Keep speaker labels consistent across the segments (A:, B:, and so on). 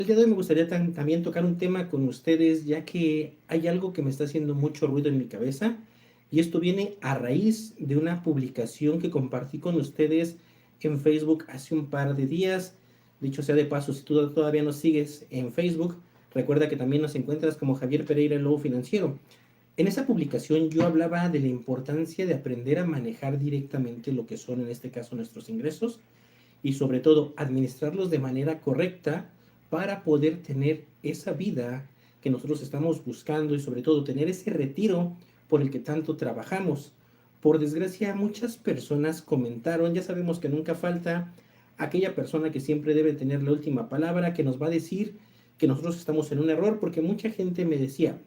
A: El día de hoy me gustaría también tocar un tema con ustedes, ya que hay algo que me está haciendo mucho ruido en mi cabeza, y esto viene a raíz de una publicación que compartí con ustedes en Facebook hace un par de días. Dicho sea de paso, si tú todavía nos sigues en Facebook, recuerda que también nos encuentras como Javier Pereira, el Lobo Financiero. En esa publicación yo hablaba de la importancia de aprender a manejar directamente lo que son, en este caso, nuestros ingresos y sobre todo administrarlos de manera correcta para poder tener esa vida que nosotros estamos buscando y sobre todo tener ese retiro por el que tanto trabajamos. Por desgracia, muchas personas comentaron, ya sabemos que nunca falta aquella persona que siempre debe tener la última palabra, que nos va a decir que nosotros estamos en un error, porque mucha gente me decía,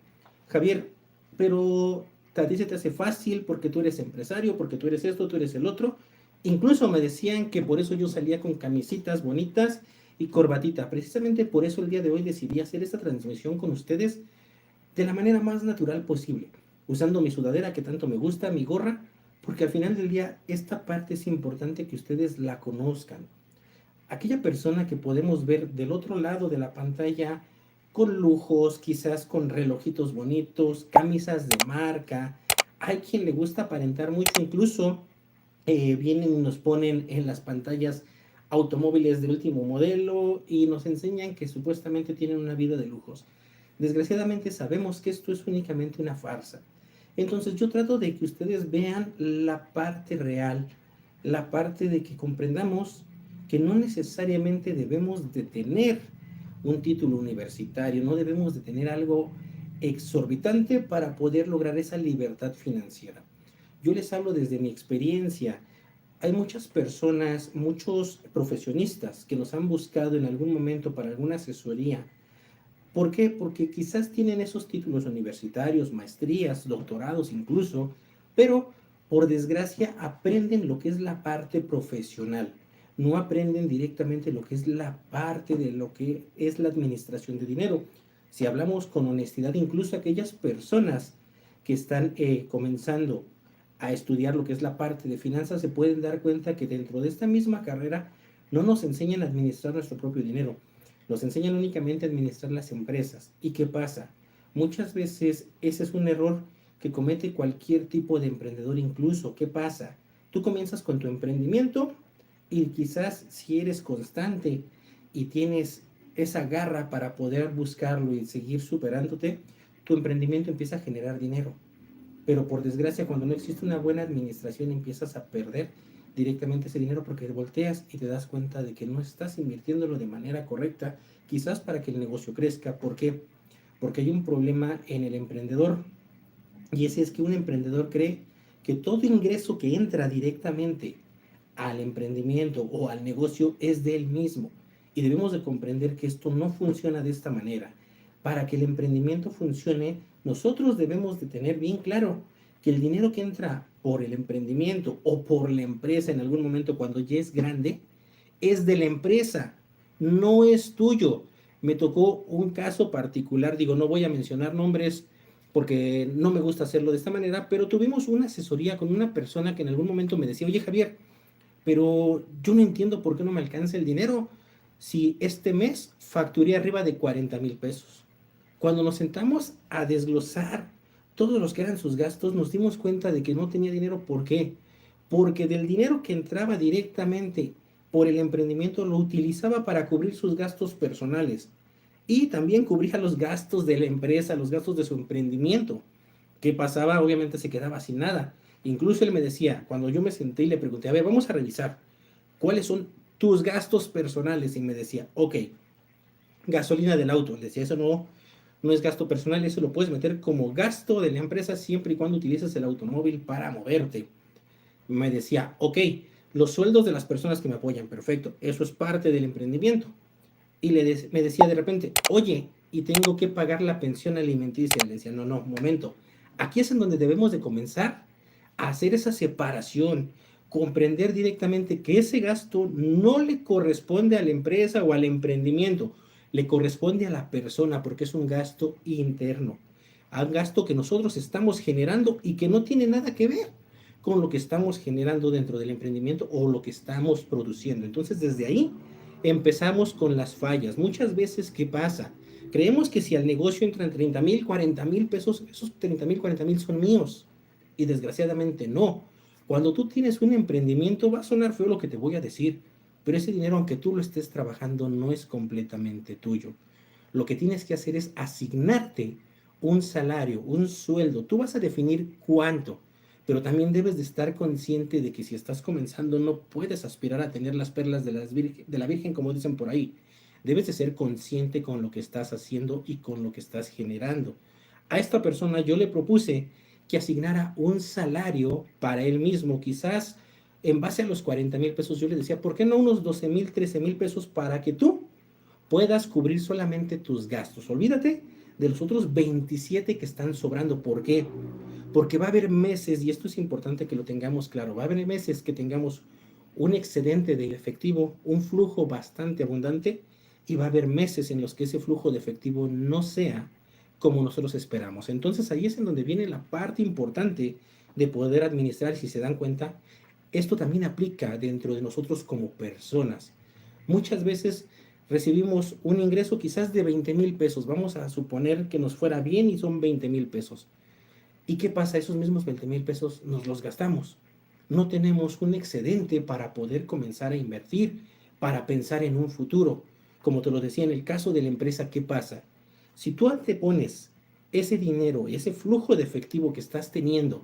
A: Javier, pero a ti se te hace fácil porque tú eres empresario, porque tú eres esto, tú eres el otro. Incluso me decían que por eso yo salía con camisitas bonitas y corbatita. Precisamente por eso el día de hoy decidí hacer esta transmisión con ustedes de la manera más natural posible, usando mi sudadera que tanto me gusta, mi gorra, porque al final del día esta parte es importante que ustedes la conozcan. Aquella persona que podemos ver del otro lado de la pantalla con lujos, quizás con relojitos bonitos, camisas de marca, hay quien le gusta aparentar mucho, incluso vienen y nos ponen en las pantallas automóviles de último modelo y nos enseñan que supuestamente tienen una vida de lujos. Desgraciadamente sabemos que esto es únicamente una farsa. Entonces yo trato de que ustedes vean la parte real, la parte de que comprendamos que no necesariamente debemos de tener un título universitario, no debemos de tener algo exorbitante para poder lograr esa libertad financiera. Yo les hablo desde mi experiencia. Hay muchas personas, muchos profesionistas que nos han buscado en algún momento para alguna asesoría. ¿Por qué? Porque quizás tienen esos títulos universitarios, maestrías, doctorados incluso, pero por desgracia aprenden lo que es la parte profesional. No aprenden directamente lo que es la parte de lo que es la administración de dinero. Si hablamos con honestidad, incluso aquellas personas que están comenzando a estudiar lo que es la parte de finanzas se pueden dar cuenta que dentro de esta misma carrera no nos enseñan a administrar nuestro propio dinero, nos enseñan únicamente a administrar las empresas. ¿Y qué pasa? Muchas veces ese es un error que comete cualquier tipo de emprendedor incluso. ¿Qué pasa? Tú comienzas con tu emprendimiento y quizás si eres constante y tienes esa garra para poder buscarlo y seguir superándote, tu emprendimiento empieza a generar dinero. Pero por desgracia, cuando no existe una buena administración, empiezas a perder directamente ese dinero porque volteas y te das cuenta de que no estás invirtiéndolo de manera correcta, quizás para que el negocio crezca. ¿Por qué? Porque hay un problema en el emprendedor, y ese es que un emprendedor cree que todo ingreso que entra directamente al emprendimiento o al negocio es de él mismo. Y debemos de comprender que esto no funciona de esta manera. Para que el emprendimiento funcione, nosotros debemos de tener bien claro que el dinero que entra por el emprendimiento o por la empresa en algún momento cuando ya es grande, es de la empresa, no es tuyo. Me tocó un caso particular, digo, no voy a mencionar nombres porque no me gusta hacerlo de esta manera, pero tuvimos una asesoría con una persona que en algún momento me decía, oye Javier, pero yo no entiendo por qué no me alcanza el dinero si este mes facturé arriba de 40,000 pesos. Cuando nos sentamos a desglosar todos los que eran sus gastos, nos dimos cuenta de que no tenía dinero. ¿Por qué? Porque del dinero que entraba directamente por el emprendimiento lo utilizaba para cubrir sus gastos personales y también cubría los gastos de la empresa, los gastos de su emprendimiento. ¿Qué pasaba? Obviamente se quedaba sin nada. Incluso él me decía, cuando yo me senté y le pregunté, a ver, vamos a revisar, ¿cuáles son tus gastos personales? Y me decía, ok, gasolina del auto. Le decía, eso no es gasto personal, eso lo puedes meter como gasto de la empresa siempre y cuando utilices el automóvil para moverte. Me decía, ok, los sueldos de las personas que me apoyan, perfecto, eso es parte del emprendimiento. Y me decía de repente, oye, y tengo que pagar la pensión alimenticia. Le decía, no, no, momento. Aquí es en donde debemos de comenzar a hacer esa separación, comprender directamente que ese gasto no le corresponde a la empresa o al emprendimiento, le corresponde a la persona porque es un gasto interno, un gasto que nosotros estamos generando y que no tiene nada que ver con lo que estamos generando dentro del emprendimiento o lo que estamos produciendo. Entonces, desde ahí empezamos con las fallas. Muchas veces, ¿qué pasa? Creemos que si al negocio entran 30,000, 40,000 pesos, esos 30,000, 40,000 son míos. Y desgraciadamente no. Cuando tú tienes un emprendimiento, va a sonar feo lo que te voy a decir, pero ese dinero, aunque tú lo estés trabajando, no es completamente tuyo. Lo que tienes que hacer es asignarte un salario, un sueldo. Tú vas a definir cuánto, pero también debes de estar consciente de que si estás comenzando no puedes aspirar a tener las perlas de la Virgen, como dicen por ahí. Debes de ser consciente con lo que estás haciendo y con lo que estás generando. A esta persona yo le propuse que asignara un salario para él mismo, quizás en base a los 40,000 pesos. Yo le decía, ¿por qué no unos 12,000, 13,000 pesos para que tú puedas cubrir solamente tus gastos? Olvídate de los otros 27 que están sobrando. ¿Por qué? Porque va a haber meses, y esto es importante que lo tengamos claro, va a haber meses que tengamos un excedente de efectivo, un flujo bastante abundante, y va a haber meses en los que ese flujo de efectivo no sea como nosotros esperamos. Entonces ahí es en donde viene la parte importante de poder administrar. Si se dan cuenta, esto también aplica dentro de nosotros como personas. Muchas veces recibimos un ingreso quizás de 20,000 pesos. Vamos a suponer que nos fuera bien y son 20,000 pesos. ¿Y qué pasa? Esos mismos 20,000 pesos nos los gastamos. No tenemos un excedente para poder comenzar a invertir, para pensar en un futuro. Como te lo decía, en el caso de la empresa, ¿qué pasa? Si tú antepones ese dinero, ese flujo de efectivo que estás teniendo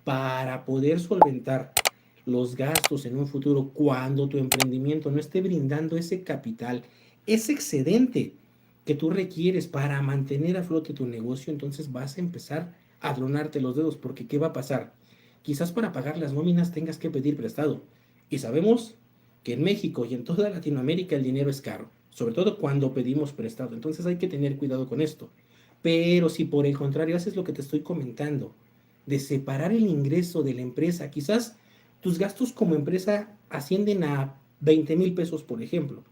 A: para poder solventar los gastos en un futuro, cuando tu emprendimiento no esté brindando ese capital, ese excedente que tú requieres para mantener a flote tu negocio, entonces vas a empezar a tronarte los dedos, porque ¿qué va a pasar? Quizás para pagar las nóminas tengas que pedir prestado. Y sabemos que en México y en toda Latinoamérica el dinero es caro, sobre todo cuando pedimos prestado. Entonces hay que tener cuidado con esto. Pero si por el contrario haces lo que te estoy comentando, de separar el ingreso de la empresa, quizás tus gastos como empresa ascienden a 20,000 pesos, por ejemplo,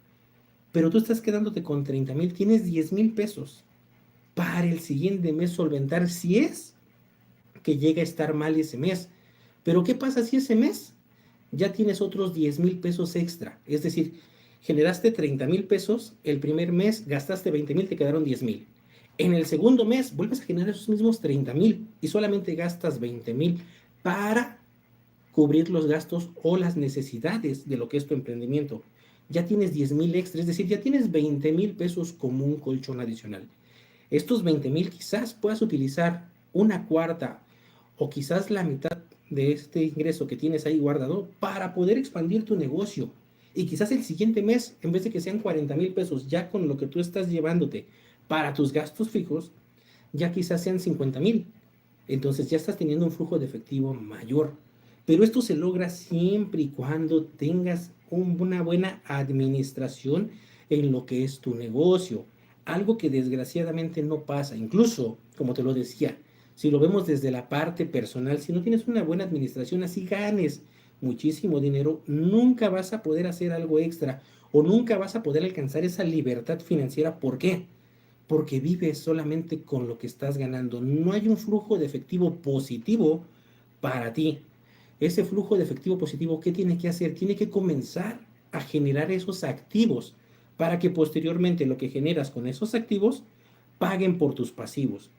A: pero tú estás quedándote con 30,000, tienes 10,000 pesos para el siguiente mes solventar, si es que llega a estar mal ese mes. Pero ¿qué pasa si ese mes ya tienes otros 10,000 pesos extra? Es decir, generaste 30,000 pesos, el primer mes gastaste 20,000, te quedaron 10,000. En el segundo mes vuelves a generar esos mismos 30,000 y solamente gastas 20,000 para cubrir los gastos o las necesidades de lo que es tu emprendimiento. Ya tienes 10,000 extra, es decir, ya tienes 20,000 pesos como un colchón adicional. Estos 20,000 quizás puedas utilizar una cuarta o quizás la mitad de este ingreso que tienes ahí guardado para poder expandir tu negocio. Y quizás el siguiente mes, en vez de que sean 40,000 pesos, ya con lo que tú estás llevándote para tus gastos fijos, ya quizás sean 50,000. Entonces ya estás teniendo un flujo de efectivo mayor. Pero esto se logra siempre y cuando tengas una buena administración en lo que es tu negocio. Algo que desgraciadamente no pasa. Incluso, como te lo decía, si lo vemos desde la parte personal, si no tienes una buena administración, así ganes muchísimo dinero, nunca vas a poder hacer algo extra o nunca vas a poder alcanzar esa libertad financiera. ¿Por qué? Porque vives solamente con lo que estás ganando. No hay un flujo de efectivo positivo para ti. Ese flujo de efectivo positivo, ¿qué tiene que hacer? Tiene que comenzar a generar esos activos para que posteriormente lo que generas con esos activos paguen por tus pasivos.